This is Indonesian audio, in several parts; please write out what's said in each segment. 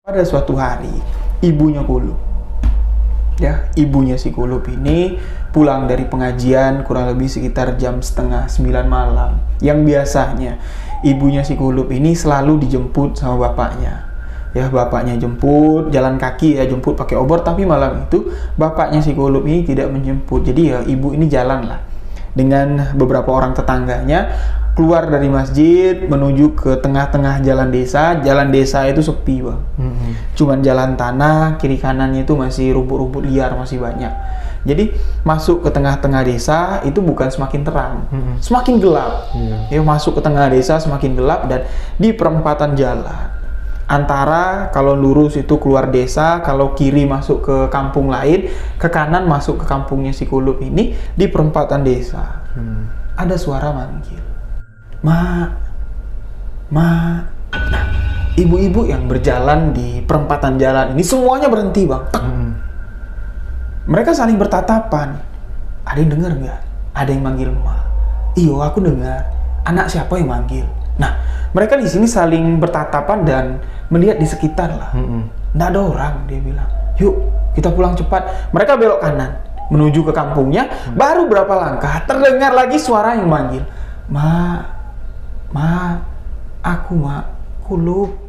Pada suatu hari, ibunya Kulub, ibunya si Kulub ini pulang dari pengajian kurang lebih sekitar jam setengah 9 malam. Yang biasanya ibunya si Kulub ini selalu dijemput sama bapaknya. Bapaknya jemput jalan kaki, jemput pakai obor. Tapi malam itu bapaknya si Kulub ini tidak menjemput. Jadi ibu ini jalan lah dengan beberapa orang tetangganya, keluar dari masjid menuju ke tengah-tengah jalan desa. Jalan desa itu sepi, Bang. Cuman jalan tanah, kiri kanannya itu masih rumput-rumput liar, masih banyak. Jadi masuk ke tengah-tengah desa itu bukan semakin terang, semakin gelap. Masuk ke tengah desa semakin gelap, dan di perempatan jalan antara kalau lurus itu keluar desa, kalau kiri masuk ke kampung lain, ke kanan masuk ke kampungnya si Kulub ini, di perempatan desa ada suara manggil. Ma. Nah, ibu-ibu yang berjalan di perempatan jalan ini semuanya berhenti, Bang. Mereka saling bertatapan. Ada yang dengar nggak? Ada yang manggil Ma. Iyo, aku dengar. Anak siapa yang manggil? Nah, mereka di sini saling bertatapan dan melihat di sekitar lah. Nggak ada orang, dia bilang. Yuk, kita pulang cepat. Mereka belok kanan menuju ke kampungnya. Baru berapa langkah terdengar lagi suara yang manggil. Ma, aku Kulub.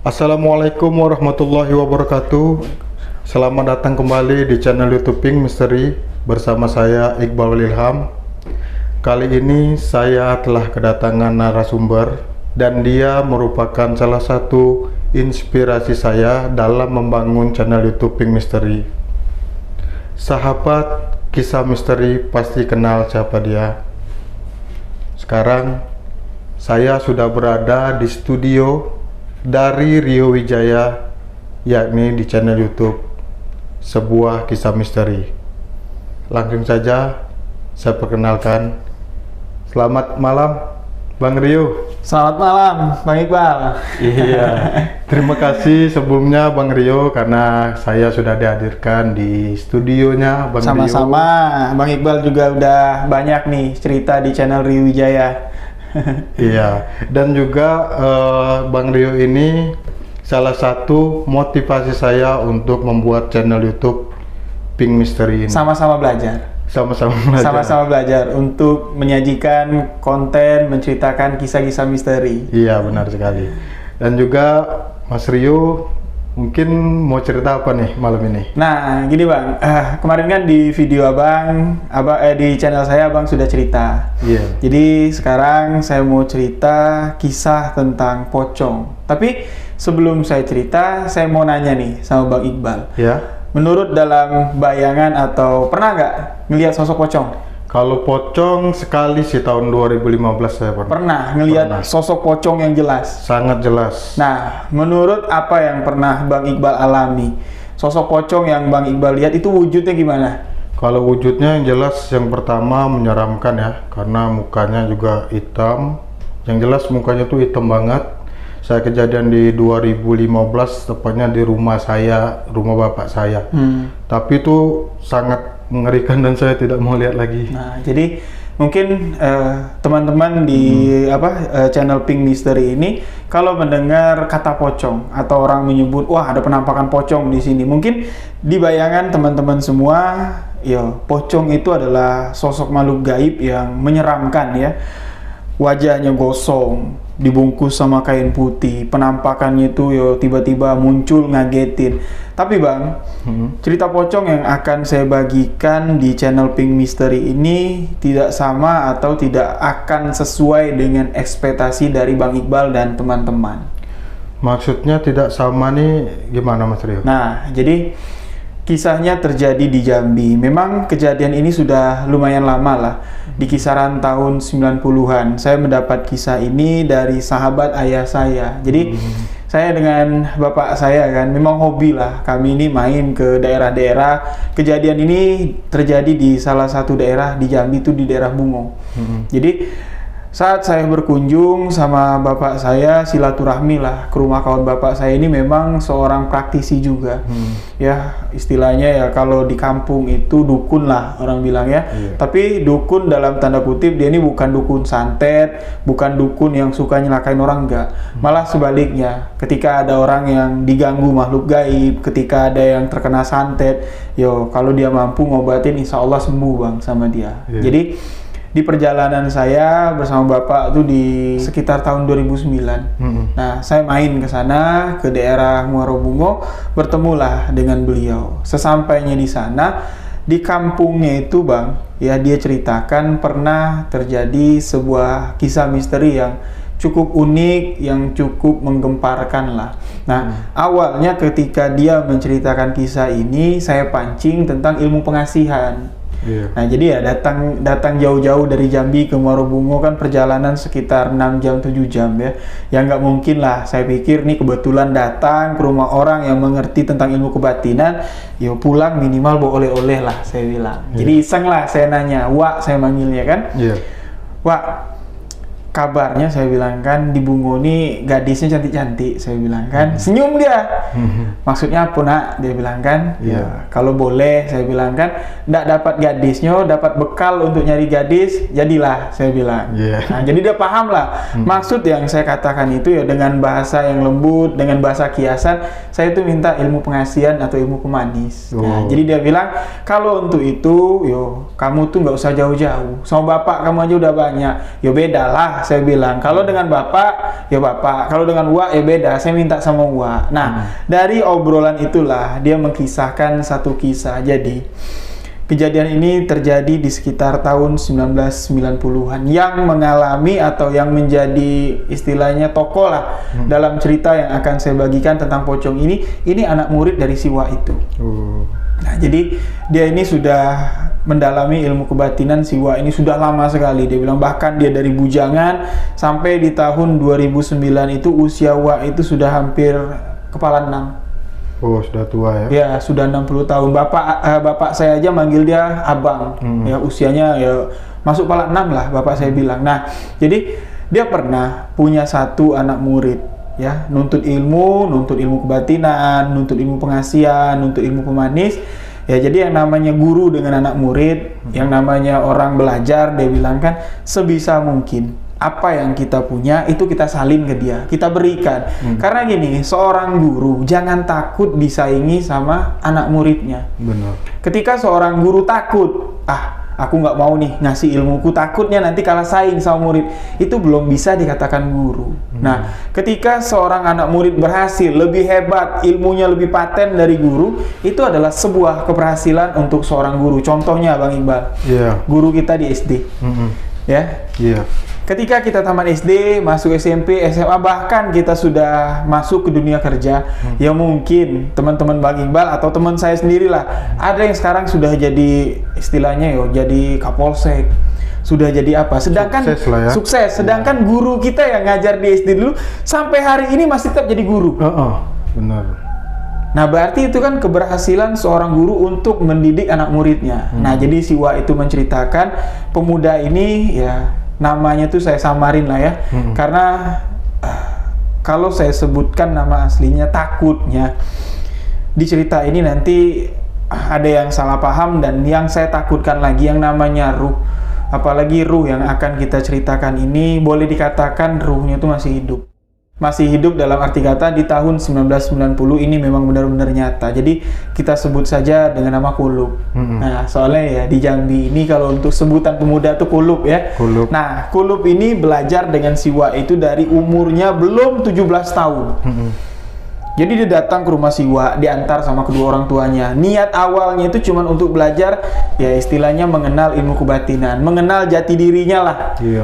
Assalamualaikum warahmatullahi wabarakatuh. Selamat datang kembali di channel YouTube Pink Misteri bersama saya Iqbal Ilham. Kali ini saya telah kedatangan narasumber dan dia merupakan salah satu inspirasi saya dalam membangun channel YouTube Pink Misteri. Sahabat kisah misteri pasti kenal siapa dia. Sekarang saya sudah berada di studio dari Rio Wijaya, yakni di channel YouTube Sebuah Kisah Misteri. Langsung saja saya perkenalkan. Selamat malam Bang Rio. Selamat malam Bang Iqbal. Iya, terima kasih sebelumnya Bang Rio karena saya sudah dihadirkan di studionya Bang Rio. Sama-sama, Bang Iqbal juga udah banyak nih cerita di channel Rio Wijaya. Iya, dan juga Bang Rio ini salah satu motivasi saya untuk membuat channel YouTube Pink Misteri ini. Sama-sama belajar. Sama-sama belajar untuk menyajikan konten, menceritakan kisah-kisah misteri. Iya, benar sekali. Dan juga Mas Rio mungkin mau cerita apa nih malam ini? Nah, gini Bang, kemarin kan di video abang di channel saya Abang sudah cerita. Iya. Jadi sekarang saya mau cerita kisah tentang pocong. Tapi sebelum saya cerita, saya mau nanya nih sama Bang Iqbal. Ya. Menurut dalam bayangan atau pernah nggak ngelihat sosok pocong? Kalau pocong sekali sih tahun 2015 saya pernah. Pernah ngelihat sosok pocong yang jelas? Sangat jelas. Nah, menurut apa yang pernah Bang Iqbal alami, sosok pocong yang Bang Iqbal lihat itu wujudnya gimana? Kalau wujudnya yang jelas, yang pertama menyeramkan ya, karena mukanya juga hitam. Yang jelas mukanya tuh hitam banget. Saya kejadian di 2015, tepatnya di rumah saya, rumah bapak saya. Tapi itu sangat mengerikan dan saya tidak mau lihat lagi. Nah, jadi mungkin teman-teman di channel Pink Misteri ini kalau mendengar kata pocong atau orang menyebut wah ada penampakan pocong di sini, mungkin di bayangan teman-teman semua pocong itu adalah sosok makhluk gaib yang menyeramkan ya. Wajahnya gosong, dibungkus sama kain putih, penampakannya itu tiba-tiba muncul ngagetin. Tapi Bang, cerita pocong yang akan saya bagikan di channel Pink Misteri ini tidak sama atau tidak akan sesuai dengan ekspektasi dari Bang Iqbal dan teman-teman. Maksudnya tidak sama nih gimana Mas Rio? Nah, jadi Kisahnya terjadi di Jambi. Memang kejadian ini sudah lumayan lama lah, di kisaran tahun 90-an. Saya mendapat kisah ini dari sahabat ayah saya. Jadi saya dengan bapak saya kan memang hobi lah, kami ini main ke daerah-daerah. Kejadian ini terjadi di salah satu daerah di Jambi, itu di daerah Bungo. Jadi saat saya berkunjung sama bapak saya, silaturahmi lah ke rumah kawan bapak saya ini, memang seorang praktisi juga. Ya istilahnya ya kalau di kampung itu dukun lah orang bilang ya. Tapi dukun dalam tanda kutip, dia ini bukan dukun santet, bukan dukun yang suka nyelakain orang, enggak. Malah sebaliknya, ketika ada orang yang diganggu makhluk gaib, ketika ada yang terkena santet, yo kalau dia mampu ngobatin, insya Allah sembuh bang sama dia. Jadi di perjalanan saya bersama bapak tuh di sekitar tahun 2009. Nah, saya main ke sana, ke daerah Muaro Bungo, bertemulah dengan beliau. Sesampainya di sana, di kampungnya itu bang, ya dia ceritakan pernah terjadi sebuah kisah misteri yang cukup unik, yang cukup menggemparkan lah. Nah, awalnya ketika dia menceritakan kisah ini, saya pancing tentang ilmu pengasihan. Nah jadi ya datang jauh-jauh dari Jambi ke Muaro Bungo kan perjalanan sekitar 6 jam 7 jam ya. Ya nggak mungkin lah, saya pikir nih kebetulan datang ke rumah orang yang mengerti tentang ilmu kebatinan, ya pulang minimal bawa oleh-oleh lah saya bilang. Jadi iseng lah saya nanya, Wak saya manggilnya kan. Wak, kabarnya saya bilang kan di Bungo ini gadisnya cantik-cantik, saya bilang kan. Senyum dia. Maksudnya apa nak? Dia bilang kan. Ya kalau boleh saya bilang kan, nggak dapat gadisnya, dapat bekal untuk nyari gadis, jadilah saya bilang. Nah, jadi dia paham lah maksud yang saya katakan itu ya, dengan bahasa yang lembut, dengan bahasa kiasan. Saya tuh minta ilmu pengasihan atau ilmu pemanis. Nah, jadi dia bilang kalau untuk itu yo kamu tuh nggak usah jauh-jauh, sama bapak kamu aja udah banyak. Yo beda lah saya bilang, kalau dengan bapak ya bapak, kalau dengan Wak ya beda, saya minta sama Wak. Nah dari obrolan itulah dia mengkisahkan satu kisah. Jadi kejadian ini terjadi di sekitar tahun 1990-an. Yang mengalami atau yang menjadi istilahnya tokoh lah dalam cerita yang akan saya bagikan tentang pocong ini anak murid dari si Wak itu. Nah jadi dia ini sudah mendalami ilmu kebatinan, si Wak ini sudah lama sekali. Dia bilang bahkan dia dari bujangan sampai di tahun 2009 itu usia Wak itu sudah hampir kepala 6. Oh sudah tua ya? Ya sudah 60 tahun. Bapak saya aja manggil dia abang. Ya usianya ya masuk kepala 6 lah bapak saya bilang. Nah jadi dia pernah punya satu anak murid ya, nuntut ilmu kebatinan, nuntut ilmu pengasihan, nuntut ilmu pemanis. Ya jadi yang namanya guru dengan anak murid, yang namanya orang belajar, dia bilang kan sebisa mungkin apa yang kita punya itu kita salin ke dia, kita berikan. Karena gini, seorang guru jangan takut disaingi sama anak muridnya. Benar. Ketika seorang guru takut, aku nggak mau nih ngasih ilmuku, takutnya nanti kalah saing sama murid, itu belum bisa dikatakan guru. Nah, ketika seorang anak murid berhasil, lebih hebat, ilmunya lebih paten dari guru, itu adalah sebuah keberhasilan untuk seorang guru. Contohnya Bang Iqbal, guru kita di SD, ketika kita tamat SD, masuk SMP, SMA, bahkan kita sudah masuk ke dunia kerja, ya mungkin teman-teman Bang Iqbal atau teman saya sendirilah, ada yang sekarang sudah jadi istilahnya jadi kapolsek, sudah jadi apa, sedangkan sukses, sedangkan guru kita yang ngajar di SD dulu sampai hari ini masih tetap jadi guru. Benar. Nah berarti itu kan keberhasilan seorang guru untuk mendidik anak muridnya. Nah jadi si Wak itu menceritakan pemuda ini ya, namanya tuh saya samarin lah ya, karena kalau saya sebutkan nama aslinya takutnya di cerita ini nanti ada yang salah paham, dan yang saya takutkan lagi yang namanya ruh, apalagi ruh yang akan kita ceritakan ini boleh dikatakan ruhnya itu masih hidup dalam arti kata di tahun 1990 ini memang benar-benar nyata. Jadi kita sebut saja dengan nama Kulub. Nah soalnya ya di Jambi ini kalau untuk sebutan pemuda itu Kulub ya. Nah Kulub ini belajar dengan si Wak itu dari umurnya belum 17 tahun. Jadi dia datang ke rumah si Wak, diantar sama kedua orang tuanya. Niat awalnya itu cuma untuk belajar, ya istilahnya mengenal ilmu kebatinan, mengenal jati dirinya lah.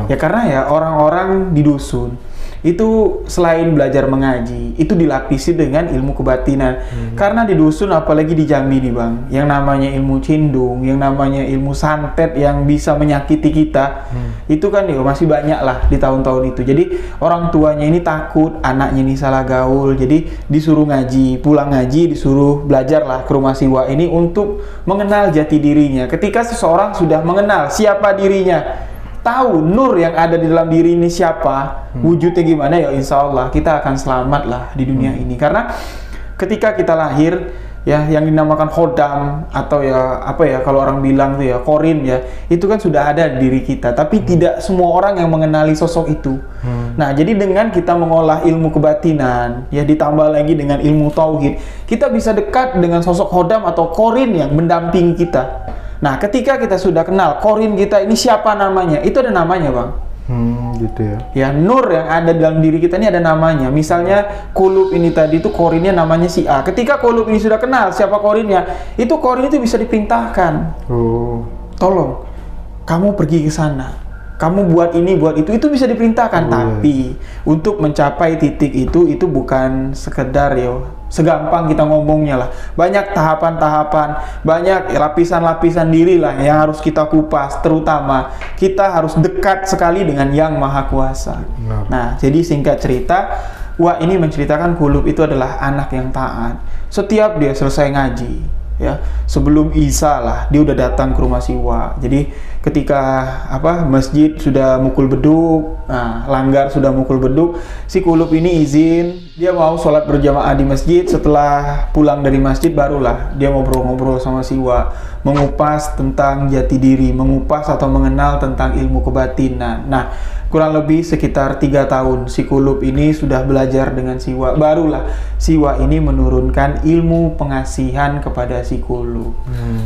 Ya karena ya orang-orang di dusun, itu selain belajar mengaji, itu dilapisi dengan ilmu kebatinan. Karena di dusun, apalagi di Jambi nih Bang, yang namanya ilmu cindung, yang namanya ilmu santet yang bisa menyakiti kita, itu kan ya masih banyak lah di tahun-tahun itu. Jadi orang tuanya ini takut anaknya ini salah gaul, jadi disuruh ngaji, pulang ngaji, disuruh belajar lah ke rumah siwa ini untuk mengenal jati dirinya. Ketika seseorang sudah mengenal siapa dirinya, tahu nur yang ada di dalam diri ini siapa, wujudnya gimana, ya insya Allah kita akan selamat lah di dunia ini. Karena ketika kita lahir, ya yang dinamakan khodam atau ya apa ya kalau orang bilang tuh ya korin ya, itu kan sudah ada di diri kita, tapi tidak semua orang yang mengenali sosok itu. Nah, jadi dengan kita mengolah ilmu kebatinan, ya ditambah lagi dengan ilmu tauhid, kita bisa dekat dengan sosok khodam atau korin yang mendampingi kita. Nah, ketika kita sudah kenal korin kita ini siapa namanya, itu ada namanya Bang. Gitu ya. Ya, nur yang ada dalam diri kita ini ada namanya. Misalnya kulub ini tadi itu korinnya namanya si A. Ketika kulub ini sudah kenal siapa korinnya, itu korin itu bisa diperintahkan. Tolong, kamu pergi ke sana, kamu buat ini, buat itu bisa diperintahkan. Tapi untuk mencapai titik itu bukan sekedar segampang kita ngomongnya lah. Banyak tahapan-tahapan, banyak lapisan-lapisan diri lah yang harus kita kupas. Terutama kita harus dekat sekali dengan Yang Maha Kuasa. Nah, jadi singkat cerita, Wak ini menceritakan kulub itu adalah anak yang taat. Setiap dia selesai ngaji, ya sebelum Isya lah dia udah datang ke rumah siwa. Jadi ketika masjid sudah mukul beduk, langgar sudah mukul beduk, si kulub ini izin dia mau sholat berjamaah di masjid. Setelah pulang dari masjid barulah dia ngobrol-ngobrol sama siwa, mengupas tentang jati diri, mengupas atau mengenal tentang ilmu kebatinan. Nah, kurang lebih sekitar 3 tahun si kulub ini sudah belajar dengan siwa. Barulah siwa ini menurunkan ilmu pengasihan kepada si kulub.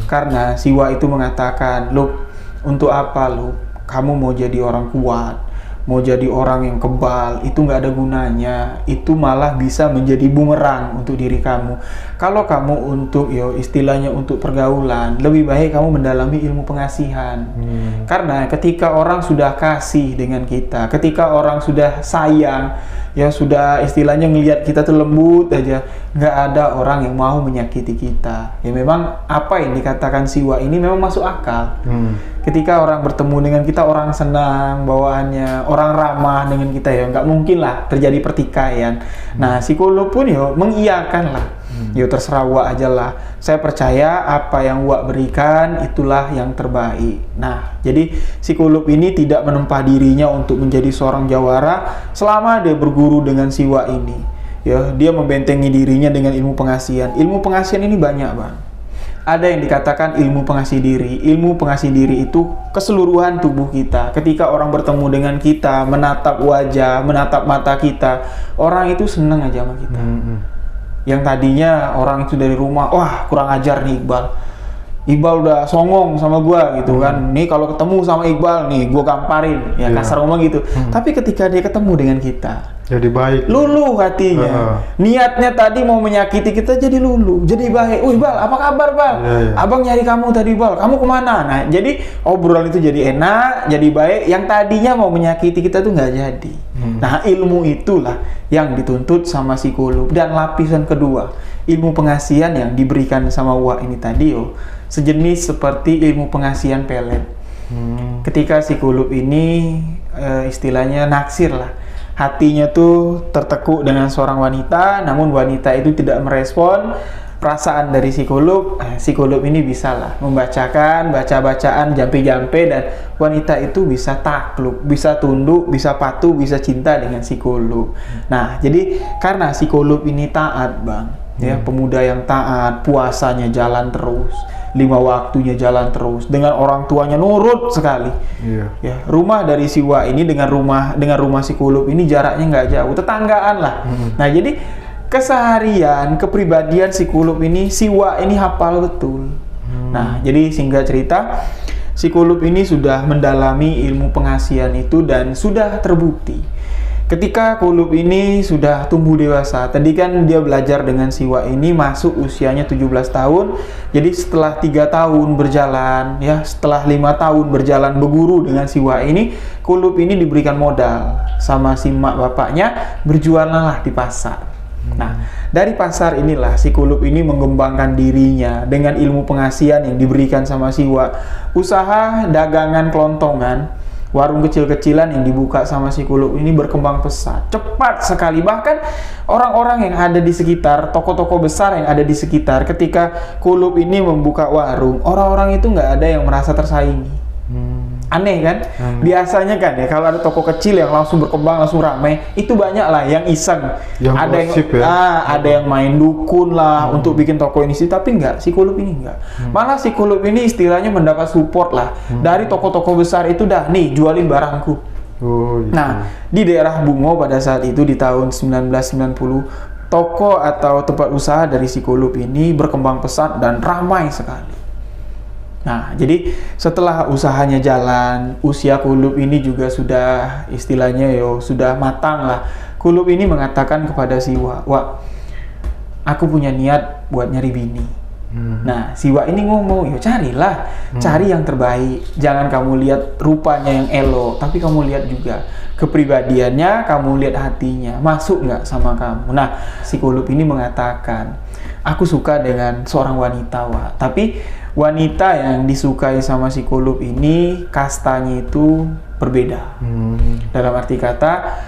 Karena siwa itu mengatakan, "Lub, untuk apa Lub? Kamu mau jadi orang kuat, mau jadi orang yang kebal, itu nggak ada gunanya. Itu malah bisa menjadi bumerang untuk diri kamu. Kalau kamu untuk istilahnya untuk pergaulan, lebih baik kamu mendalami ilmu pengasihan." Karena ketika orang sudah kasih dengan kita, ketika orang sudah sayang, ya sudah istilahnya ngelihat kita tuh lembut aja, nggak ada orang yang mau menyakiti kita. Ya memang apa yang dikatakan siwa ini memang masuk akal. Ketika orang bertemu dengan kita, orang senang bawaannya, orang ramah dengan kita, ya nggak mungkin lah terjadi pertikaian. Nah, si kulub pun mengiyakan lah. Terserah Wak aja lah. Saya percaya apa yang Wak berikan itulah yang terbaik. Nah, jadi si kulub ini tidak menempah dirinya untuk menjadi seorang jawara selama dia berguru dengan si Wak ini. Ya, dia membentengi dirinya dengan ilmu pengasihan. Ilmu pengasihan ini banyak Bang. Ada yang dikatakan ilmu pengasih diri. Ilmu pengasih diri itu keseluruhan tubuh kita. Ketika orang bertemu dengan kita, menatap wajah, menatap mata kita, orang itu senang aja sama kita. Yang tadinya orang itu dari rumah, wah kurang ajar nih Iqbal udah songong sama gua gitu kan. Nih kalau ketemu sama Iqbal nih, gua gamparin. Ya kasar ngomong gitu. Tapi ketika dia ketemu dengan kita, jadi baik. Luluh hatinya. Niatnya tadi mau menyakiti kita jadi luluh, jadi baik. Bal, apa kabar Bal? Abang nyari kamu tadi Bal, kamu kemana? Nah, jadi obrolan itu jadi enak, jadi baik. Yang tadinya mau menyakiti kita tuh nggak jadi. Nah, ilmu itulah yang dituntut sama si kulub. Dan lapisan kedua, ilmu pengasihan yang diberikan sama Wak ini tadi sejenis seperti ilmu pengasihan pelet. Ketika si kulub ini istilahnya naksir lah, hatinya tuh tertekuk dengan seorang wanita, namun wanita itu tidak merespon perasaan dari si kulub ini bisa lah membacakan bacaan jampe-jampe, dan wanita itu bisa takluk, bisa tunduk, bisa patuh, bisa cinta dengan si kulub. Nah, jadi karena si kulub ini taat Bang, ya pemuda yang taat, puasanya jalan terus, 5 waktunya jalan terus, dengan orang tuanya nurut sekali. Ya, rumah dari si Wak ini dengan rumah si kulub ini jaraknya nggak jauh, tetanggaan lah. Nah, jadi keseharian, kepribadian si kulub ini, si Wak ini hafal betul. Nah, jadi singkat cerita, si kulub ini sudah mendalami ilmu pengasihan itu dan sudah terbukti. Ketika Kulub ini sudah tumbuh dewasa, tadi kan dia belajar dengan Siwa ini masuk usianya 17 tahun. Jadi setelah 3 tahun berjalan, ya setelah 5 tahun berjalan berguru dengan Siwa ini, Kulub ini diberikan modal sama si mak bapaknya, berjualanlah di pasar. Nah, dari pasar inilah si Kulub ini mengembangkan dirinya dengan ilmu pengasihan yang diberikan sama Siwa. Usaha dagangan kelontongan, warung kecil-kecilan yang dibuka sama si Kulub ini berkembang pesat, cepat sekali. Bahkan orang-orang yang ada di sekitar, toko-toko besar yang ada di sekitar, ketika Kulub ini membuka warung, orang-orang itu nggak ada yang merasa tersaingi. Aneh kan? Biasanya kan ya, kalau ada toko kecil yang langsung berkembang, langsung ramai, itu banyak lah yang iseng. Ada yang ada yang main dukun lah untuk bikin toko ini sih, tapi enggak, si Kulub ini enggak. Malah si Kulub ini istilahnya mendapat support lah dari toko-toko besar itu, dah nih jualin barangku. Nah, di daerah Bungo pada saat itu di tahun 1990, toko atau tempat usaha dari si Kulub ini berkembang pesat dan ramai sekali. Nah, jadi setelah usahanya jalan, usia Kulub ini juga sudah istilahnya sudah matang lah. Kulub ini mengatakan kepada Siwa, "Wak, aku punya niat buat nyari bini." Nah, Siwa ini ngomong, carilah, cari yang terbaik. Jangan kamu lihat rupanya yang elok, tapi kamu lihat juga kepribadiannya, kamu lihat hatinya, masuk nggak sama kamu. Nah, si Kulub ini mengatakan, "Aku suka dengan seorang wanita, Wak, tapi wanita yang disukai sama si Kulub ini kastanya itu berbeda." Dalam arti kata,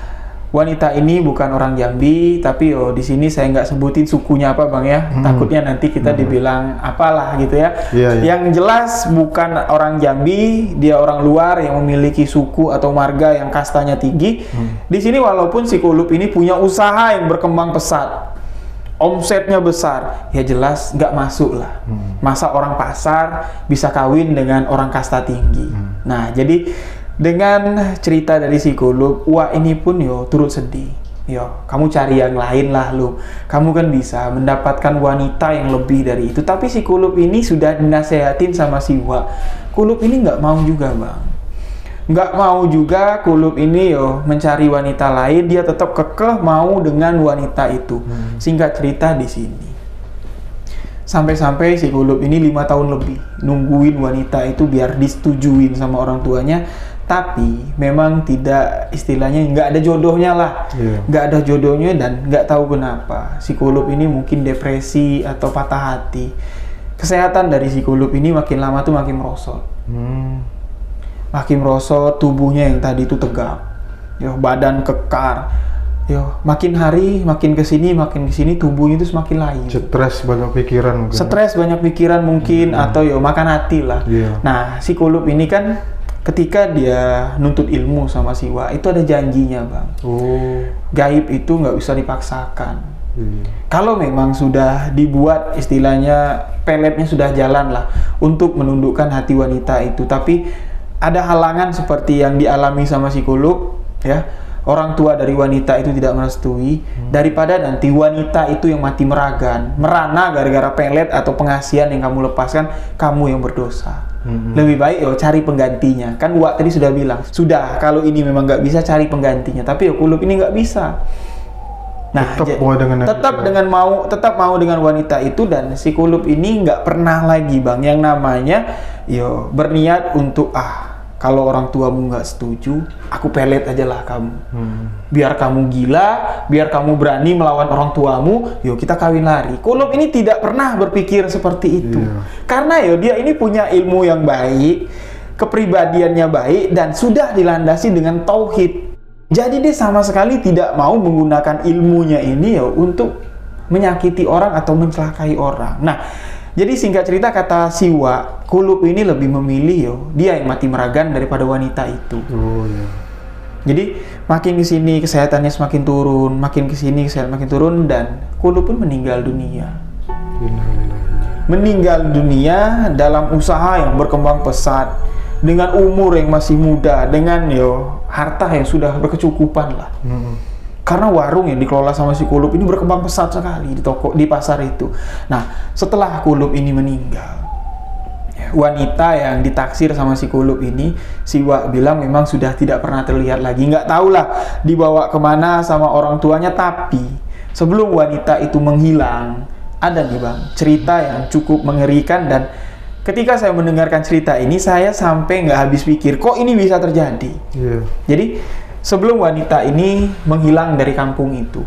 wanita ini bukan orang Jambi, tapi di sini saya nggak sebutin sukunya apa bang ya, takutnya nanti kita dibilang apalah gitu ya. Yang jelas bukan orang Jambi, dia orang luar yang memiliki suku atau marga yang kastanya tinggi. Di sini walaupun si Kulub ini punya usaha yang berkembang pesat, omsetnya besar, ya jelas nggak masuk lah. Masa orang pasar bisa kawin dengan orang kasta tinggi. Nah, jadi dengan cerita dari si Kulub, wah ini pun turut sedih. Kamu cari yang lain lah lu. Kamu kan bisa mendapatkan wanita yang lebih dari itu. Tapi si Kulub ini sudah dinasehatin sama Siwa. Kulub ini nggak mau juga bang. Nggak mau juga Kulub ini mencari wanita lain, dia tetap kekeh mau dengan wanita itu. Singkat cerita di sini, sampai-sampai si Kulub ini 5 tahun lebih nungguin wanita itu biar disetujuin sama orang tuanya, tapi memang tidak, istilahnya nggak ada jodohnya lah. Nggak ada jodohnya dan nggak tahu kenapa si Kulub ini mungkin depresi atau patah hati. Kesehatan dari si Kulub ini makin lama tuh makin merosot. Makin merosot, tubuhnya yang tadi itu tegap, badan kekar, makin hari makin kesini tubuhnya itu semakin layu. Stres banyak pikiran mungkin. Stres banyak pikiran mungkin, atau makan hati lah. Nah, si Kulub ini kan ketika dia nuntut ilmu sama Siwa itu ada janjinya bang. Gaib itu nggak bisa dipaksakan. Kalau memang sudah dibuat, istilahnya peletnya sudah jalan lah untuk menundukkan hati wanita itu, tapi ada halangan seperti yang dialami sama si Kulub, ya. Orang tua dari wanita itu tidak merestui, daripada nanti wanita itu yang mati merana gara-gara pelet atau pengasihan yang kamu lepaskan, kamu yang berdosa. Lebih baik cari penggantinya. Kan Wak tadi sudah bilang, sudah kalau ini memang nggak bisa, cari penggantinya. Tapi Kulub ini nggak bisa. Nah, tetap mau dengan wanita itu, dan si Kulub ini nggak pernah lagi bang yang namanya berniat untuk kalau orang tuamu nggak setuju, aku pelet aja lah kamu. Biar kamu gila, biar kamu berani melawan orang tuamu, kita kawin lari. Kulub ini tidak pernah berpikir seperti itu. Karena dia ini punya ilmu yang baik, kepribadiannya baik, dan sudah dilandasi dengan tauhid. Jadi dia sama sekali tidak mau menggunakan ilmunya ini untuk menyakiti orang atau mencelakai orang. Nah, jadi singkat cerita kata Siwa, Kulub ini lebih memilih dia yang mati meragan daripada wanita itu. Jadi makin kesini kesehatannya semakin turun, makin kesini kesehatan makin turun, dan Kulub pun meninggal dunia. Meninggal dunia dalam usaha yang berkembang pesat, dengan umur yang masih muda, dengan harta yang sudah berkecukupan lah. Karena warung yang dikelola sama si Kulub ini berkembang pesat sekali di pasar itu. Nah, setelah Kulub ini meninggal, wanita yang ditaksir sama si Kulub ini, si Wak bilang memang sudah tidak pernah terlihat lagi. Nggak tahulah dibawa kemana sama orang tuanya. Tapi sebelum wanita itu menghilang, ada nih bang cerita yang cukup mengerikan. Dan ketika saya mendengarkan cerita ini, saya sampai nggak habis pikir, kok ini bisa terjadi. Jadi sebelum wanita ini menghilang dari kampung itu,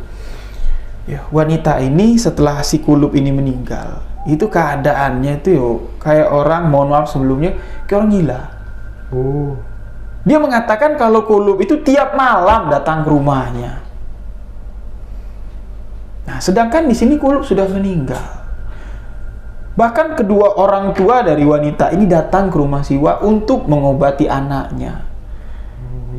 wanita ini setelah si Kulub ini meninggal, itu keadaannya itu kayak orang, mohon maaf sebelumnya, kayak orang gila. Dia mengatakan kalau Kulub itu tiap malam datang ke rumahnya. Nah, sedangkan di sini Kulub sudah meninggal. Bahkan kedua orang tua dari wanita ini datang ke rumah Siwa untuk mengobati anaknya.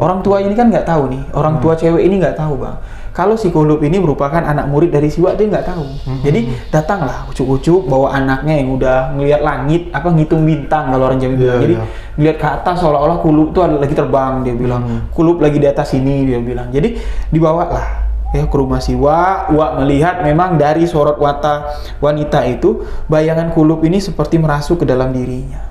Orang tua ini kan nggak tahu nih, orang tua cewek ini nggak tahu bang, kalau si Kulub ini merupakan anak murid dari Siwa, dia nggak tahu. Jadi datanglah ucuk-ucuk bawa anaknya yang udah ngelihat langit, ngitung bintang kalau orang Jawa bilang. Jadi ngelihat ke atas seolah-olah Kulub tuh lagi terbang, dia bilang. Kulub lagi di atas ini, dia bilang. Jadi dibawalah ke rumah Siwa. Wak melihat memang dari sorot mata wanita itu, bayangan Kulub ini seperti merasuk ke dalam dirinya.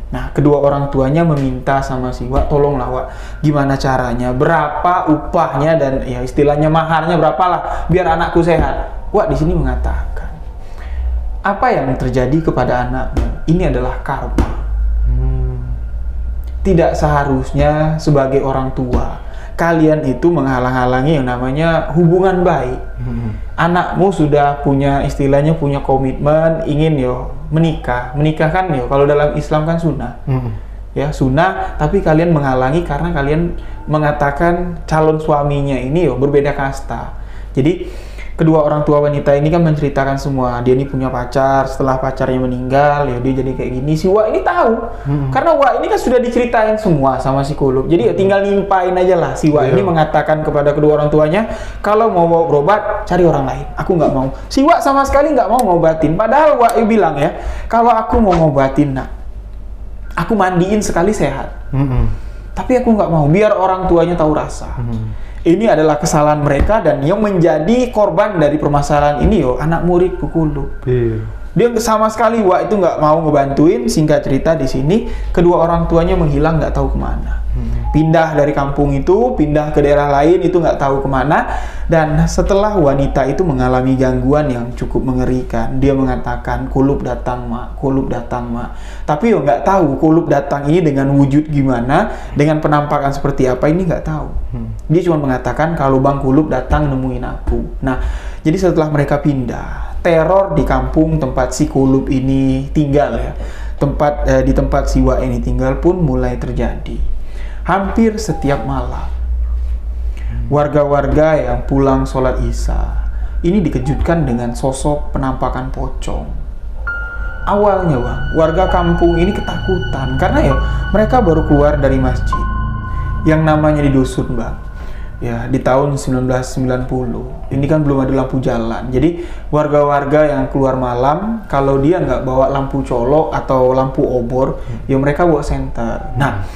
Nah, kedua orang tuanya meminta sama si Wak, tolonglah Wak, gimana caranya, berapa upahnya, dan ya istilahnya maharnya berapalah biar anakku sehat. Wak di sini mengatakan, apa yang terjadi kepada anakmu ini adalah karma. Tidak seharusnya sebagai orang tua kalian itu menghalang-halangi yang namanya hubungan baik. Anakmu sudah punya istilahnya punya komitmen ingin menikah kan kalau dalam Islam kan sunnah. Ya sunnah, tapi kalian menghalangi karena kalian mengatakan calon suaminya ini berbeda kasta. Jadi kedua orang tua wanita ini kan menceritakan semua, dia ini punya pacar, setelah pacarnya meninggal dia jadi kayak gini. Si Wak ini tahu karena Wak ini kan sudah diceritain semua sama si Kulub. Jadi tinggal nimpain aja lah. Si Wak ini mengatakan kepada kedua orang tuanya, kalau mau berobat cari orang lain, aku nggak mau. Si Wak sama sekali nggak mau ngobatin, padahal Wak bilang kalau aku mau ngobatin nak, aku mandiin sekali sehat. Tapi aku nggak mau, biar orang tuanya tahu rasa. Ini adalah kesalahan mereka, dan yang menjadi korban dari permasalahan ini anak murid Kulub. Dia sama sekali Wak itu nggak mau ngebantuin. Singkat cerita di sini kedua orang tuanya menghilang, nggak tahu kemana. Pindah dari kampung itu, pindah ke daerah lain, itu nggak tahu kemana. Dan setelah wanita itu mengalami gangguan yang cukup mengerikan, dia mengatakan Kulub datang mak, Kulub datang mak. Tapi nggak tahu Kulub datang ini dengan wujud gimana, dengan penampakan seperti apa, ini nggak tahu. Dia cuma mengatakan kalau Bang Kulub datang nemuin aku. Nah, jadi setelah mereka pindah, teror di kampung tempat si Kulub ini tinggal di tempat si Wak ini tinggal pun mulai terjadi. Hampir setiap malam, warga-warga yang pulang sholat isya ini dikejutkan dengan sosok penampakan pocong. Awalnya bang, warga kampung ini ketakutan karena mereka baru keluar dari masjid yang namanya di dusun bang. Di tahun 1990 ini kan belum ada lampu jalan. Jadi warga-warga yang keluar malam, kalau dia nggak bawa lampu colok atau lampu obor, mereka bawa senter. Nah,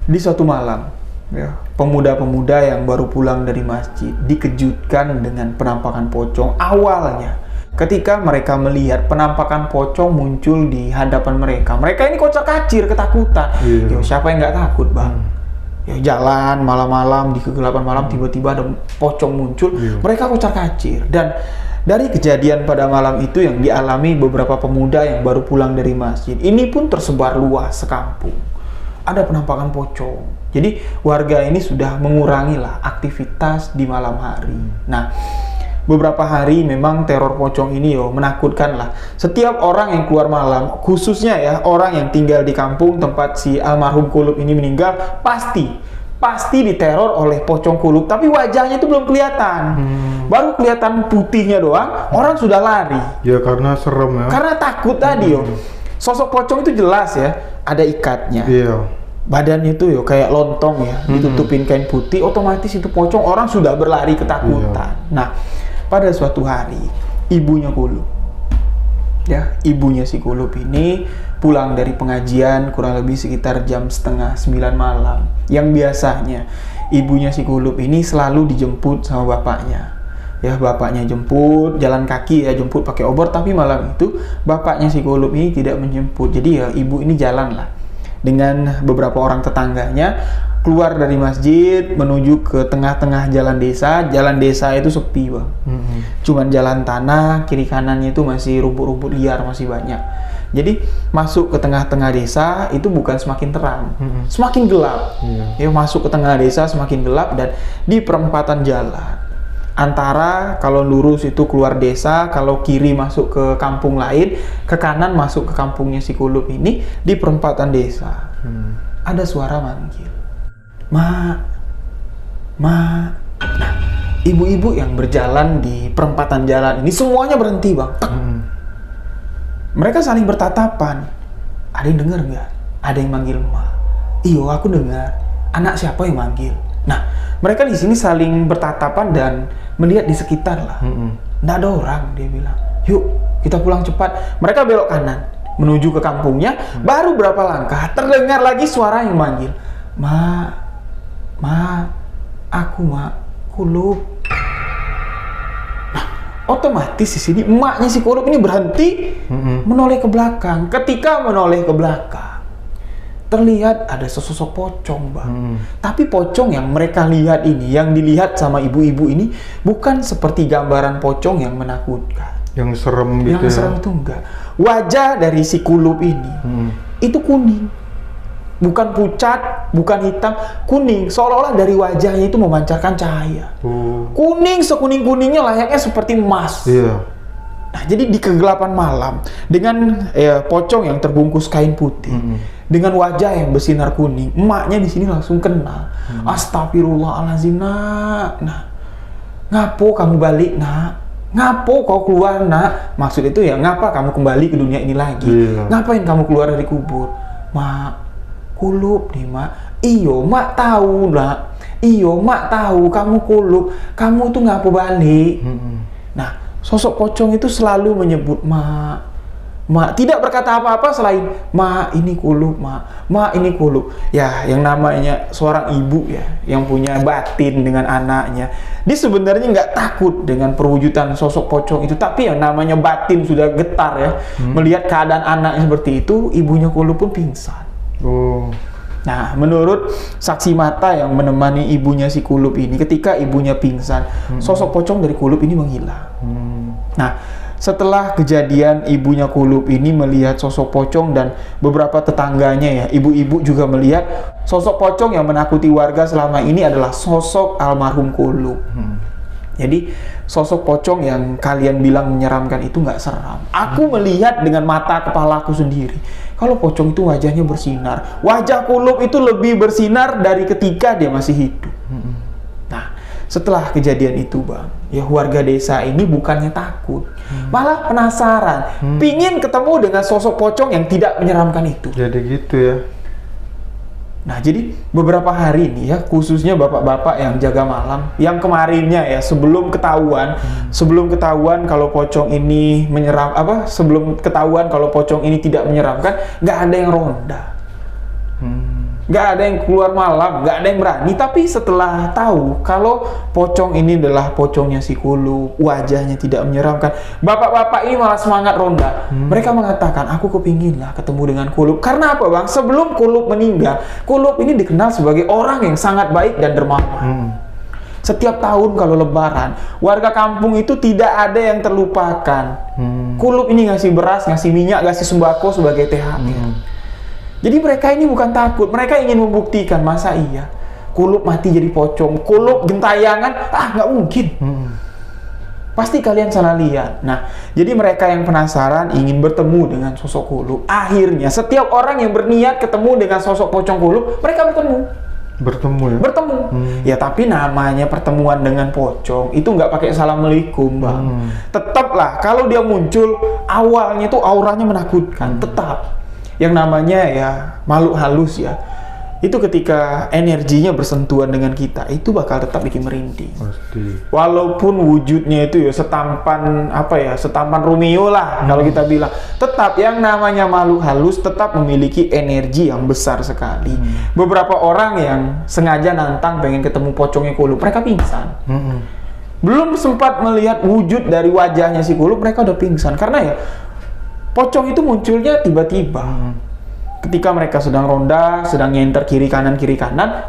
di suatu malam, pemuda-pemuda yang baru pulang dari masjid dikejutkan dengan penampakan pocong. Awalnya, ketika mereka melihat penampakan pocong muncul di hadapan mereka, mereka ini kocar-kacir, ketakutan. Siapa yang nggak takut, bang? Jalan malam-malam, di kegelapan malam, tiba-tiba ada pocong muncul, mereka kocar-kacir. Dan dari kejadian pada malam itu yang dialami beberapa pemuda yang baru pulang dari masjid, ini pun tersebar luas sekampung. Ada penampakan pocong. Jadi warga ini sudah mengurangi aktivitas di malam hari. Nah, beberapa hari memang teror pocong ini menakutkan lah. Setiap orang yang keluar malam, khususnya orang yang tinggal di kampung tempat si almarhum Kulub ini meninggal, pasti diteror oleh pocong Kulub. Tapi wajahnya itu belum kelihatan. Baru kelihatan putihnya doang, orang sudah lari. Ya karena serem Karena takut tadi Sosok pocong itu jelas ada ikatnya. Badannya itu kayak lontong ditutupin kain putih, otomatis itu pocong, orang sudah berlari ketakutan. Nah, pada suatu hari ibunya Kulub, ibunya si Kulub ini pulang dari pengajian kurang lebih sekitar jam 8:30 malam. Yang biasanya ibunya si Kulub ini selalu dijemput sama bapaknya. Ya, bapaknya jemput jalan kaki ya, jemput pakai obor, tapi malam itu bapaknya si Kulub ini tidak menjemput. Jadi ya ibu ini jalan lah dengan beberapa orang tetangganya keluar dari masjid menuju ke tengah-tengah jalan desa. Jalan desa itu sepi, Bang. Cuman jalan tanah, kiri kanannya itu masih rumput-rumput liar, masih banyak. Jadi masuk ke tengah-tengah desa itu bukan semakin terang, semakin gelap. Ya, masuk ke tengah desa semakin gelap, dan di perempatan jalan antara kalau lurus itu keluar desa, kalau kiri masuk ke kampung lain, ke kanan masuk ke kampungnya si Kulub ini, di perempatan desa ada suara manggil, "Ma, ma." Nah, ibu-ibu yang berjalan di perempatan jalan ini semuanya berhenti, Bang. Mereka saling bertatapan. Ada yang dengar nggak? Ada yang manggil, "Ma." "Iyo, aku dengar." "Anak siapa yang manggil?" Nah, mereka di sini saling bertatapan dan melihat di sekitar lah. Nggak ada orang, dia bilang. "Yuk, kita pulang cepat." Mereka belok kanan menuju ke kampungnya. Baru berapa langkah terdengar lagi suara yang manggil, "Ma, ma, aku Ma, Kulub." Nah, otomatis di sini emaknya si Kulub ini berhenti, menoleh ke belakang. Ketika menoleh ke belakang, terlihat ada sesosok pocong, Bang. Tapi pocong yang mereka lihat ini, yang dilihat sama ibu-ibu ini, bukan seperti gambaran pocong yang menakutkan. Yang serem gitu. Yang serem itu enggak. Wajah dari si Kulub ini itu kuning. Bukan pucat, bukan hitam, kuning. Seolah-olah dari wajahnya itu memancarkan cahaya. Kuning, sekuning-kuningnya layaknya seperti emas. Nah, jadi di kegelapan malam dengan pocong yang terbungkus kain putih, dengan wajah yang bersinar kuning, emaknya di sini langsung kenal. "Astagfirullahaladzim, Nak. Nah, ngapo kamu balik, Nak? Ngapo kau keluar, Nak?" Maksud itu ya, ngapa kamu kembali ke dunia ini lagi? Ngapain kamu keluar dari kubur? "Mak, Kulub nih, Mak." "Iyo, Mak tahu, Nak. Iyo, Mak tahu kamu Kulub. Kamu tuh ngapo balik?" Nah, sosok pocong itu selalu menyebut "Ma, Ma." Tidak berkata apa-apa selain "Ma, ini Kulub, Ma. Ma, ini Kulub." Ya, yang namanya seorang ibu ya, yang punya batin dengan anaknya, dia sebenarnya nggak takut dengan perwujudan sosok pocong itu. Tapi yang namanya batin sudah getar ya, melihat keadaan anaknya seperti itu, ibunya Kulub pun pingsan. Nah, menurut saksi mata yang menemani ibunya si Kulub ini, ketika ibunya pingsan, sosok pocong dari Kulub ini menghilang. Nah, setelah kejadian ibunya Kulub ini melihat sosok pocong, dan beberapa tetangganya ya, ibu-ibu juga melihat sosok pocong yang menakuti warga selama ini adalah sosok almarhum Kulub. Jadi sosok pocong yang kalian bilang menyeramkan itu nggak seram. Aku melihat dengan mata kepalaku sendiri. Kalau pocong itu wajahnya bersinar, wajah Kulub itu lebih bersinar dari ketika dia masih hidup. Nah, setelah kejadian itu, Bang, ya warga desa ini bukannya takut, malah penasaran, pingin ketemu dengan sosok pocong yang tidak menyeramkan itu. Jadi gitu ya. Nah, jadi beberapa hari ini ya, khususnya bapak-bapak yang jaga malam, yang kemarinnya ya, sebelum ketahuan kalau pocong ini sebelum ketahuan kalau pocong ini tidak menyeramkan, nggak ada yang ronda. Nggak ada yang keluar malam, nggak ada yang berani. Tapi setelah tahu kalau pocong ini adalah pocongnya si Kulub, wajahnya tidak menyeramkan, bapak-bapak ini malah semangat ronda. Mereka mengatakan, "Aku kepingin lah ketemu dengan Kulub." Karena apa, Bang? Sebelum Kulub meninggal, Kulub ini dikenal sebagai orang yang sangat baik dan dermawan. Setiap tahun kalau lebaran, warga kampung itu tidak ada yang terlupakan. Kulub ini ngasih beras, ngasih minyak, ngasih sembako sebagai THR. Jadi mereka ini bukan takut, mereka ingin membuktikan, masa iya Kulub mati jadi pocong, Kulub gentayangan, nggak mungkin. Pasti kalian salah lihat. Nah, jadi mereka yang penasaran ingin bertemu dengan sosok Kulub. Akhirnya setiap orang yang berniat ketemu dengan sosok pocong Kulub, mereka bertemu. Ya, tapi namanya pertemuan dengan pocong itu nggak pakai assalamualaikum, Bang. Tetaplah kalau dia muncul, awalnya tuh auranya menakutkan. Tetap yang namanya ya makhluk halus ya, itu ketika energinya bersentuhan dengan kita, itu bakal tetap bikin merinding. Pasti. Walaupun wujudnya itu ya setampan setampan Romeo lah kalau kita bilang, tetap yang namanya makhluk halus tetap memiliki energi yang besar sekali. Beberapa orang yang sengaja nantang pengen ketemu pocongnya Kulub, mereka pingsan. Belum sempat melihat wujud dari wajahnya si Kulub, mereka udah pingsan. Karena ya, pocong itu munculnya tiba-tiba. Ketika mereka sedang ronda, sedang nyenter kiri kanan,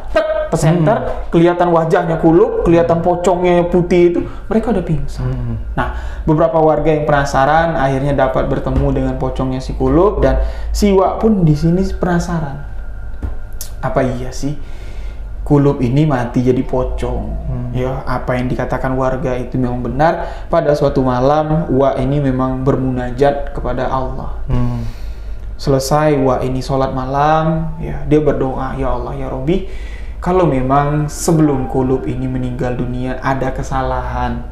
tek, pesenter, kelihatan wajahnya Kulub, kelihatan pocongnya putih itu, mereka udah pingsan. Nah, beberapa warga yang penasaran akhirnya dapat bertemu dengan pocongnya si Kulub, dan si Wak pun di sini penasaran. Apa iya sih Kulub ini mati jadi pocong? Ya, apa yang dikatakan warga itu memang benar. Pada suatu malam, Wak ini memang bermunajat kepada Allah. Selesai Wak ini sholat malam, ya dia berdoa, ya Allah ya Robbi, kalau memang sebelum Kulub ini meninggal dunia ada kesalahan,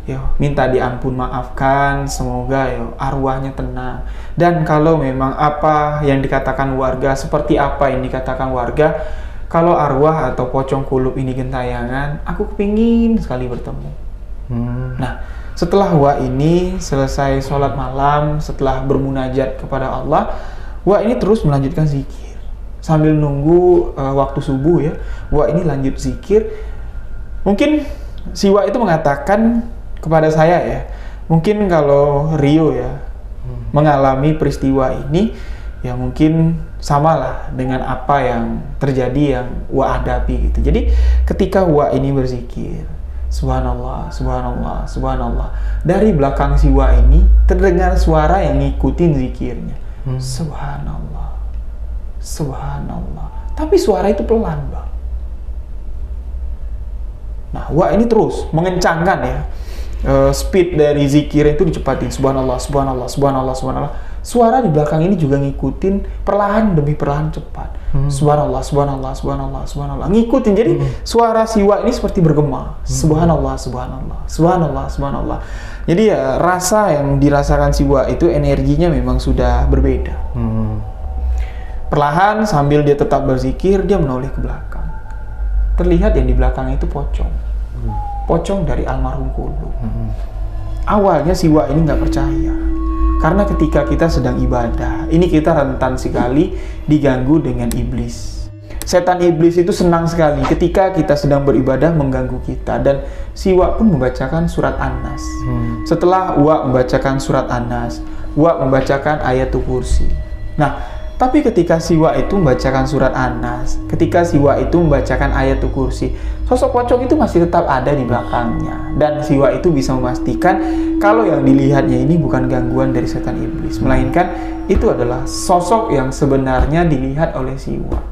ya minta diampun maafkan, semoga ya arwahnya tenang. Dan kalau memang apa yang dikatakan warga, seperti apa yang dikatakan warga, kalau arwah atau pocong Kulub ini gentayangan, aku kepingin sekali bertemu. Nah, setelah Wak ini selesai sholat malam, setelah bermunajat kepada Allah, Wak ini terus melanjutkan zikir sambil nunggu waktu subuh ya. Wak ini lanjut zikir. Mungkin si Wak itu mengatakan kepada saya ya, mungkin kalau Rio ya mengalami peristiwa ini, ya mungkin samalah dengan apa yang terjadi yang Wak hadapi gitu. Jadi ketika Wak ini berzikir, subhanallah, subhanallah, subhanallah, dari belakang si Wak ini terdengar suara yang ngikutin zikirnya. Subhanallah, subhanallah. Tapi suara itu pelan, Bang. Nah, Wak ini terus mengencangkan ya. Speed dari zikir itu dicepatin. Subhanallah, subhanallah, subhanallah, subhanallah. Suara di belakang ini juga ngikutin perlahan demi perlahan cepat. Subhanallah, subhanallah, subhanallah, subhanallah. Ngikutin. Jadi suara si Wak ini seperti bergema. Subhanallah, subhanallah, subhanallah, subhanallah. Jadi ya rasa yang dirasakan si Wak itu energinya memang sudah berbeda. Perlahan sambil dia tetap berzikir, dia menoleh ke belakang. Terlihat yang di belakang itu pocong. Pocong dari almarhum Kulub. Awalnya si Wak ini nggak percaya. Karena ketika kita sedang ibadah, ini kita rentan sekali diganggu dengan iblis. Setan iblis itu senang sekali ketika kita sedang beribadah mengganggu kita. Dan si Wak pun membacakan surat An-Nas. Setelah Wak membacakan surat An-Nas, Wak membacakan ayatul kursi. Nah, tapi ketika si Wak itu membacakan surat An-Nas, ketika si Wak itu membacakan ayatul kursi, sosok pocong itu masih tetap ada di belakangnya. Dan si Wak itu bisa memastikan kalau yang dilihatnya ini bukan gangguan dari setan iblis, melainkan itu adalah sosok yang sebenarnya dilihat oleh si Wak.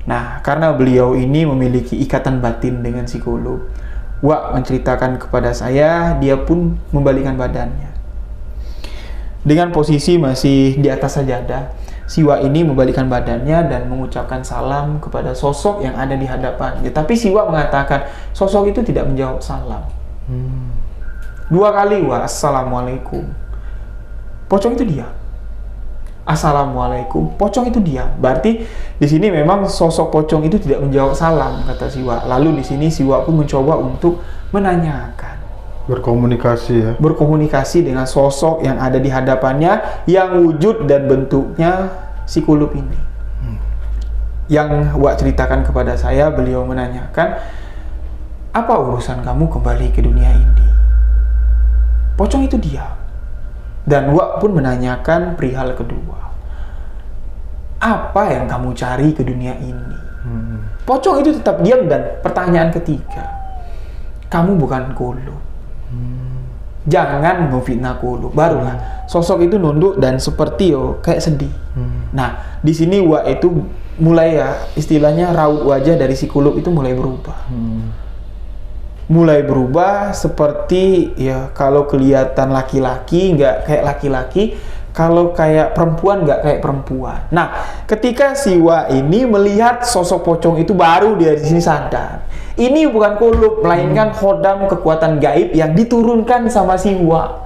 Nah, karena beliau ini memiliki ikatan batin dengan si Kulub, Wak menceritakan kepada saya, dia pun membalikkan badannya. Dengan posisi masih di atas sajadah, si Wak ini membalikkan badannya dan mengucapkan salam kepada sosok yang ada di hadapannya. Tapi si Wak mengatakan sosok itu tidak menjawab salam. 2 kali Wak, assalamualaikum. Pocong itu diam. Assalamualaikum. Pocong itu diam. Berarti di sini memang sosok pocong itu tidak menjawab salam, kata si Wak. Lalu di sini si Wak pun mencoba untuk menanyakan. Berkomunikasi ya. Berkomunikasi dengan sosok yang ada di hadapannya, yang wujud dan bentuknya si Kulub ini. Yang Wak ceritakan kepada saya, beliau menanyakan, apa urusan kamu kembali ke dunia ini? Pocong itu diam. Dan Wak pun menanyakan perihal kedua. Apa yang kamu cari ke dunia ini? Pocong itu tetap diam. Dan pertanyaan ketiga, kamu bukan Kulub. Jangan memfitnah Kulub. Barulah sosok itu nunduk dan seperti kayak sedih. Nah, di sini Wak itu mulai ya, istilahnya raut wajah dari si Kulub itu mulai berubah. Mulai berubah seperti ya, kalau kelihatan laki-laki nggak kayak laki-laki, kalau kayak perempuan nggak kayak perempuan. Nah, ketika si Wak ini melihat sosok pocong itu, baru dia di sini sadar ini bukan Kulub, melainkan khodam kekuatan gaib yang diturunkan sama si Wak.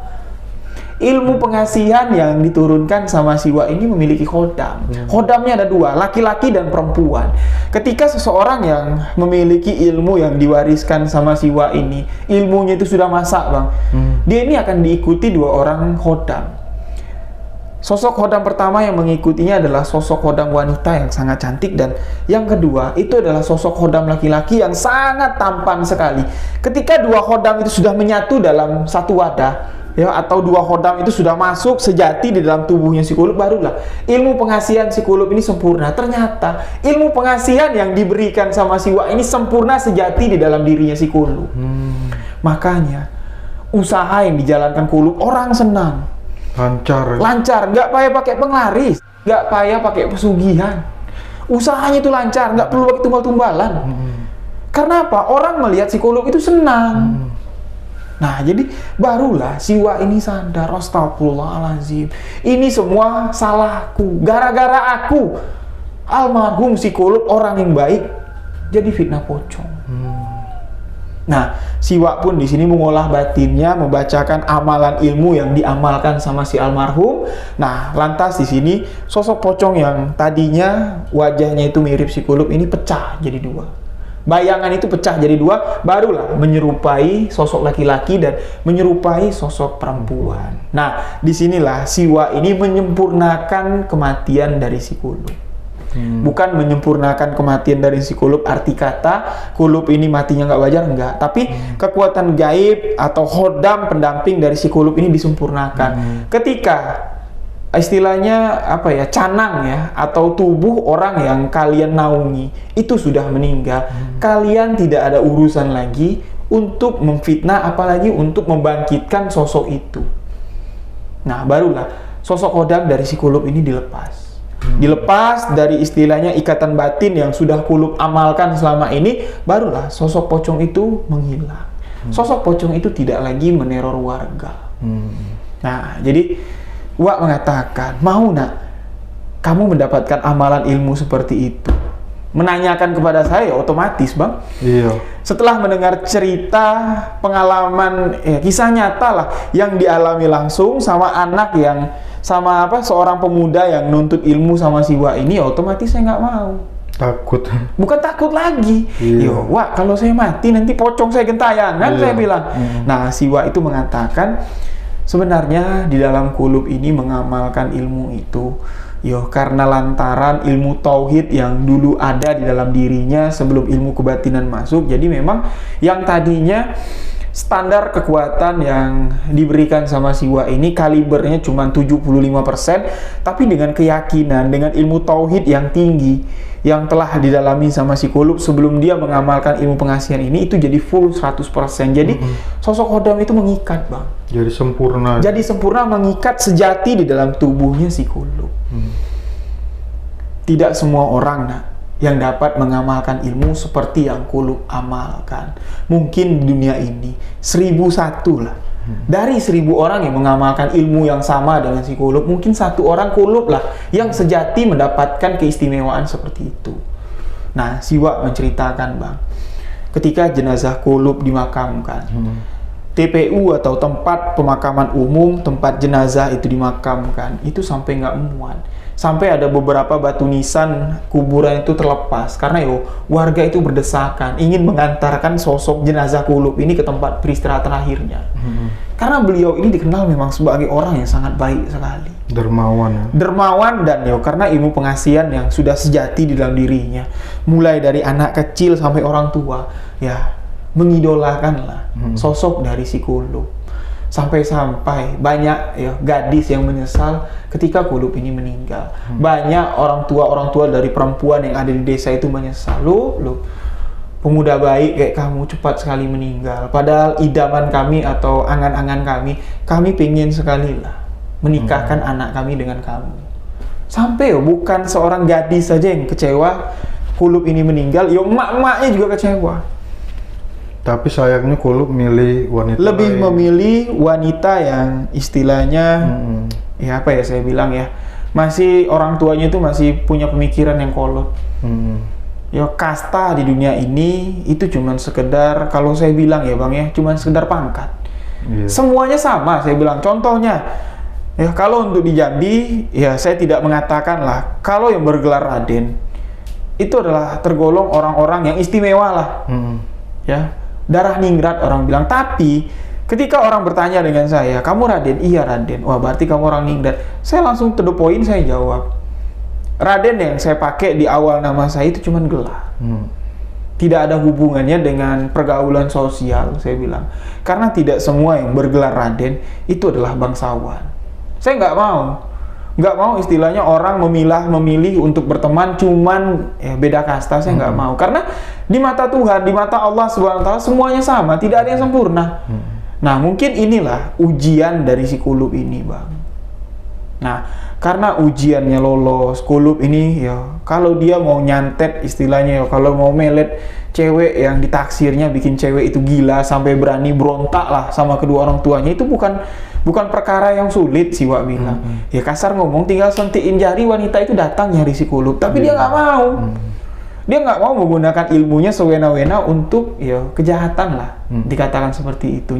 Ilmu pengasihan yang diturunkan sama si Wak ini memiliki khodam. Khodamnya ada 2, laki-laki dan perempuan. Ketika seseorang yang memiliki ilmu yang diwariskan sama si Wak ini, ilmunya itu sudah masak, Bang. Dia ini akan diikuti 2 orang khodam. Sosok khodam pertama yang mengikutinya adalah sosok khodam wanita yang sangat cantik, dan yang kedua itu adalah sosok khodam laki-laki yang sangat tampan sekali. Ketika dua khodam itu sudah menyatu dalam satu wadah, ya, atau dua khodam itu sudah masuk sejati di dalam tubuhnya si Qulub, barulah ilmu pengasihan si Qulub ini sempurna. Ternyata ilmu pengasihan yang diberikan sama si Wa ini sempurna sejati di dalam dirinya si Qulub. Makanya usaha yang dijalankan Qulub orang senang. Lancar, nggak payah pakai penglaris, nggak payah pakai pesugihan. Usahanya itu lancar, nggak perlu pakai tumbal-tumbalan. Karena apa? Orang melihat si Qulub itu senang. Nah, jadi barulah si Wa ini sadar, astagfirullahaladzim, ini semua salahku, gara-gara aku. Almarhum si Qulub orang yang baik, jadi fitnah pocong. Nah, si Wa pun di sini mengolah batinnya, membacakan amalan ilmu yang diamalkan sama si almarhum. Nah, lantas di sini sosok pocong yang tadinya wajahnya itu mirip si Qulub ini pecah jadi dua. Bayangan itu pecah jadi dua, barulah menyerupai sosok laki-laki dan menyerupai sosok perempuan. Nah, disinilah si Wa ini menyempurnakan kematian dari si Qulub. Bukan menyempurnakan kematian dari si Qulub arti kata Qulub ini matinya nggak wajar, enggak. Tapi kekuatan gaib atau khodam pendamping dari si Qulub ini disempurnakan. Ketika istilahnya apa ya, canang ya, atau tubuh orang yang kalian naungi itu sudah meninggal, kalian tidak ada urusan lagi untuk memfitnah, apalagi untuk membangkitkan sosok itu. Nah, barulah sosok khodam dari si Qulub ini dilepas. Dilepas dari istilahnya ikatan batin yang sudah Qulub amalkan selama ini, barulah sosok pocong itu menghilang. Sosok pocong itu tidak lagi meneror warga. Nah, jadi Wa mengatakan, mau nak kamu mendapatkan amalan ilmu seperti itu? Menanyakan kepada saya, otomatis bang. Iya. Setelah mendengar cerita pengalaman, kisah nyata lah yang dialami langsung sama anak yang sama seorang pemuda yang nuntut ilmu sama si Wa ini, otomatis saya nggak mau. Takut. Bukan takut lagi. Iya. Yo, Wa, kalau saya mati nanti pocong saya gentayangan, saya bilang. Nah, si Wa itu mengatakan, sebenarnya di dalam Qulub ini mengamalkan ilmu itu, karena lantaran ilmu tauhid yang dulu ada di dalam dirinya sebelum ilmu kebatinan masuk. Jadi memang yang tadinya standar kekuatan yang diberikan sama si Wa ini kalibernya cuma 75%, tapi dengan keyakinan, dengan ilmu tauhid yang tinggi yang telah didalami sama si Qulub sebelum dia mengamalkan ilmu pengasihan ini, itu jadi full 100%. Jadi sosok khodam itu mengikat bang. Jadi sempurna. Jadi sempurna, mengikat sejati di dalam tubuhnya si Qulub. Tidak semua orang yang dapat mengamalkan ilmu seperti yang Qulub amalkan. Mungkin di dunia ini 1001 lah. Dari 1000 orang yang mengamalkan ilmu yang sama dengan si Qulub, mungkin 1 orang Qulub lah yang sejati mendapatkan keistimewaan seperti itu. Nah, si Wa menceritakan bang, ketika jenazah Qulub dimakamkan, TPU atau tempat pemakaman umum, tempat jenazah itu dimakamkan, itu sampai nggak muat. Sampai ada beberapa batu nisan kuburan itu terlepas karena warga itu berdesakan ingin mengantarkan sosok jenazah Qulub ini ke tempat peristirahatan akhirnya. Karena beliau ini dikenal memang sebagai orang yang sangat baik sekali. Dermawan. Dermawan, dan karena ilmu pengasihan yang sudah sejati di dalam dirinya. Mulai dari anak kecil sampai orang tua, mengidolakanlah sosok dari si Qulub. Sampai-sampai banyak gadis yang menyesal ketika Qulub ini meninggal. Banyak orang tua dari perempuan yang ada di desa itu menyesal. Loh, pemuda baik kayak kamu cepat sekali meninggal. Padahal idaman kami atau angan-angan kami pengen sekali lah menikahkan anak kami dengan kamu. Sampai bukan seorang gadis saja yang kecewa Qulub ini meninggal, emak-emaknya juga kecewa. Tapi sayangnya Qulub milih wanita lebih lain. memilih wanita yang istilahnya saya bilang masih orang tuanya itu masih punya pemikiran yang kolot. Kasta di dunia ini itu cuman sekedar, kalau saya bilang bang cuman sekedar pangkat. Semuanya sama, saya bilang. Contohnya kalau untuk di Jambi saya tidak mengatakan lah kalau yang bergelar Raden itu adalah tergolong orang-orang yang istimewa lah. Darah ningrat orang bilang. Tapi Ketika orang bertanya dengan saya, kamu Raden? Iya Raden. Wah berarti kamu orang Ningrat. Saya langsung to the point, saya jawab. Raden yang saya pakai di awal nama saya itu cuman gelar. Tidak ada hubungannya dengan pergaulan sosial, saya bilang. Karena tidak semua yang bergelar Raden itu adalah bangsawan. Saya nggak mau istilahnya orang memilih untuk berteman cuman beda kasta. Saya nggak mau. Karena di mata Tuhan, di mata Allah Subhanahu Wa Taala semuanya sama, tidak ada yang sempurna. Nah, mungkin inilah ujian dari si Kulub ini, Bang. Nah, karena ujiannya lolos, Kulub ini ya, kalau dia mau nyantet istilahnya ya, kalau mau melet cewek yang ditaksirnya bikin cewek itu gila sampai berani berontak lah sama kedua orang tuanya, itu bukan perkara yang sulit sih Wak bilang. Ya kasar ngomong, tinggal sentiin jari wanita itu datang nyari si Kulub, tapi dia nggak mau. Dia nggak mau menggunakan ilmunya sewena-wena untuk ya kejahatan lah, dikatakan seperti itu.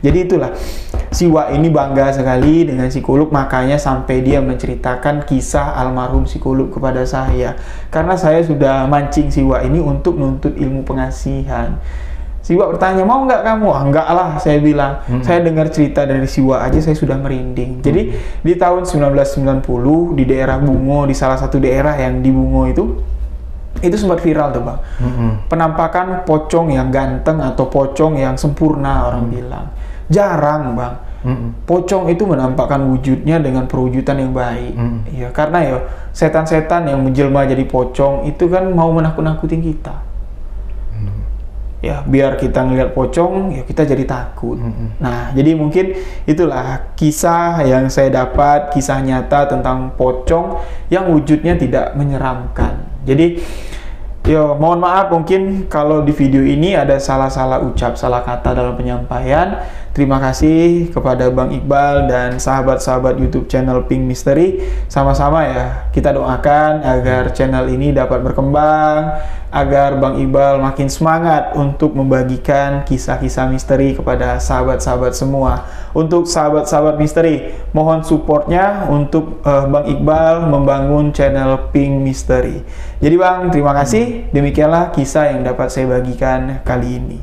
Jadi itulah si Wak ini bangga sekali dengan si Kulub, makanya sampai dia menceritakan kisah almarhum si Kulub kepada saya, karena saya sudah mancing si Wak ini untuk menuntut ilmu pengasihan. Si Wak bertanya, mau nggak kamu? Ah, enggak lah, saya bilang. Saya dengar cerita dari si Wak aja saya sudah merinding. Jadi di tahun 1990 di daerah Bungo, di salah satu daerah yang di Bungo itu sempat viral tuh Bang. Penampakan pocong yang ganteng atau pocong yang sempurna orang bilang. Jarang Bang. Pocong itu menampakkan wujudnya dengan perwujudan yang baik. Ya, karena ya setan-setan yang menjelma jadi pocong itu kan mau menakut-nakutin kita. Ya, biar kita ngelihat pocong ya kita jadi takut. Nah, jadi mungkin itulah kisah yang saya dapat, kisah nyata tentang pocong yang wujudnya tidak menyeramkan. Jadi, yo mohon maaf mungkin kalau di video ini ada salah-salah ucap, salah kata dalam penyampaian. Terima kasih kepada Bang Iqbal dan sahabat-sahabat YouTube channel Pink Mystery. Sama-sama ya, kita doakan agar channel ini dapat berkembang, agar Bang Iqbal makin semangat untuk membagikan kisah-kisah misteri kepada sahabat-sahabat semua. Untuk sahabat-sahabat misteri, mohon supportnya untuk Bang Iqbal membangun channel Pink Mystery. Jadi Bang, terima kasih. Demikianlah kisah yang dapat saya bagikan kali ini.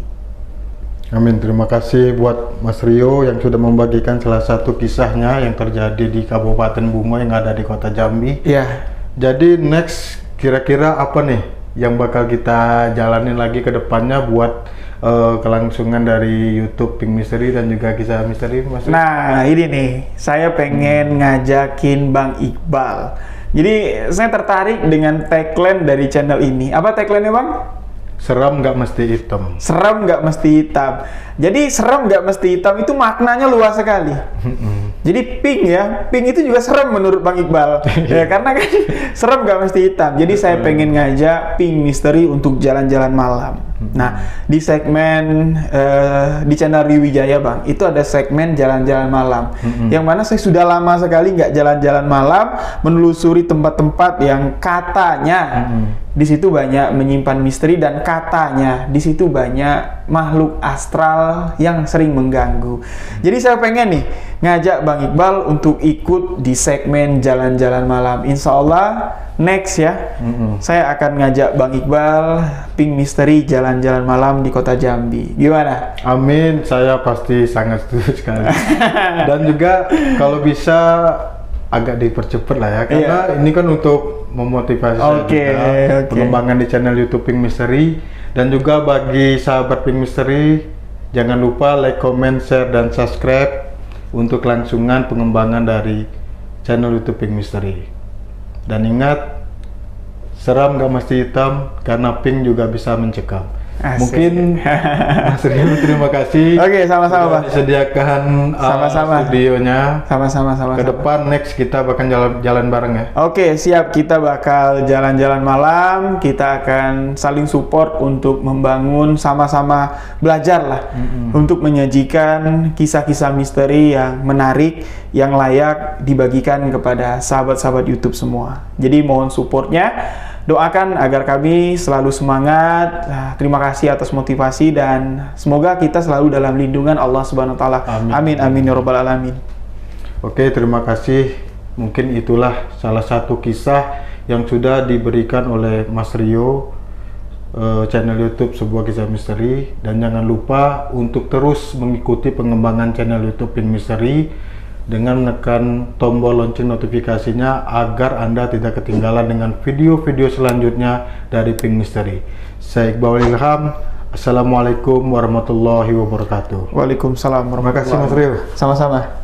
Amin, terima kasih buat Mas Rio yang sudah membagikan salah satu kisahnya yang terjadi di Kabupaten Bungo yang ada di Kota Jambi. Ya. Jadi next kira-kira apa nih yang bakal kita jalanin lagi ke depannya buat kelangsungan dari YouTube Pink Mystery dan juga kisah misteri Mas Rio? Nah, ini nih, saya pengen ngajakin Bang Iqbal. Jadi saya tertarik dengan tagline dari channel ini. Apa tagline-nya Bang? Seram nggak mesti hitam. Seram nggak mesti hitam. Jadi seram nggak mesti hitam itu maknanya luas sekali. Jadi pink ya, pink itu juga serem menurut Bang Iqbal. Ya karena kan serem nggak mesti hitam. Jadi saya pengen ngajak Pink Mystery untuk jalan-jalan malam. Nah di segmen di channel Riwijaya Bang, itu ada segmen jalan-jalan malam. Yang mana saya sudah lama sekali nggak jalan-jalan malam, menelusuri tempat-tempat yang katanya di situ banyak menyimpan misteri dan katanya di situ banyak makhluk astral yang sering mengganggu. Jadi saya pengen nih ngajak Bang Iqbal untuk ikut di segmen jalan-jalan malam. Insya Allah next ya, saya akan ngajak Bang Iqbal Pink Mystery jalan-jalan malam di Kota Jambi. Gimana? Amin, saya pasti sangat setuju sekali. Dan juga kalau bisa agak dipercepat lah ya, karena ini kan untuk memotivasi saya juga, pengembangan di channel YouTube Pink Mystery. Dan juga bagi sahabat Pink Mystery, jangan lupa like, comment, share, dan subscribe untuk kelangsungan pengembangan dari channel YouTube Pink Mystery. Dan ingat, seram gak mesti hitam, karena pink juga bisa mencekam. Asik. Mungkin Mas Rio, terima kasih. Oke, sama-sama Bang. Disediakan studionya. Sama-sama. Ke depan next kita bakal jalan bareng ya. Oke, siap. Kita bakal jalan-jalan malam. Kita akan saling support untuk membangun, sama-sama belajar lah untuk menyajikan kisah-kisah misteri yang menarik, yang layak dibagikan kepada sahabat-sahabat YouTube semua. Jadi mohon supportnya. Doakan agar kami selalu semangat. Terima kasih atas motivasi dan semoga kita selalu dalam lindungan Allah Subhanahu wa taala. Amin amin ya rabbal alamin. Oke, terima kasih. Mungkin itulah salah satu kisah yang sudah diberikan oleh Mas Rio channel YouTube Sebuah Kisah Misteri, dan jangan lupa untuk terus mengikuti pengembangan channel YouTube Pink Misteri dengan menekan tombol lonceng notifikasinya agar Anda tidak ketinggalan dengan video-video selanjutnya dari Pink Misteri. Saya Iqbal Ilham. Assalamualaikum warahmatullahi wabarakatuh. Waalaikumsalam Terima kasih Mas Rio. Sama-sama.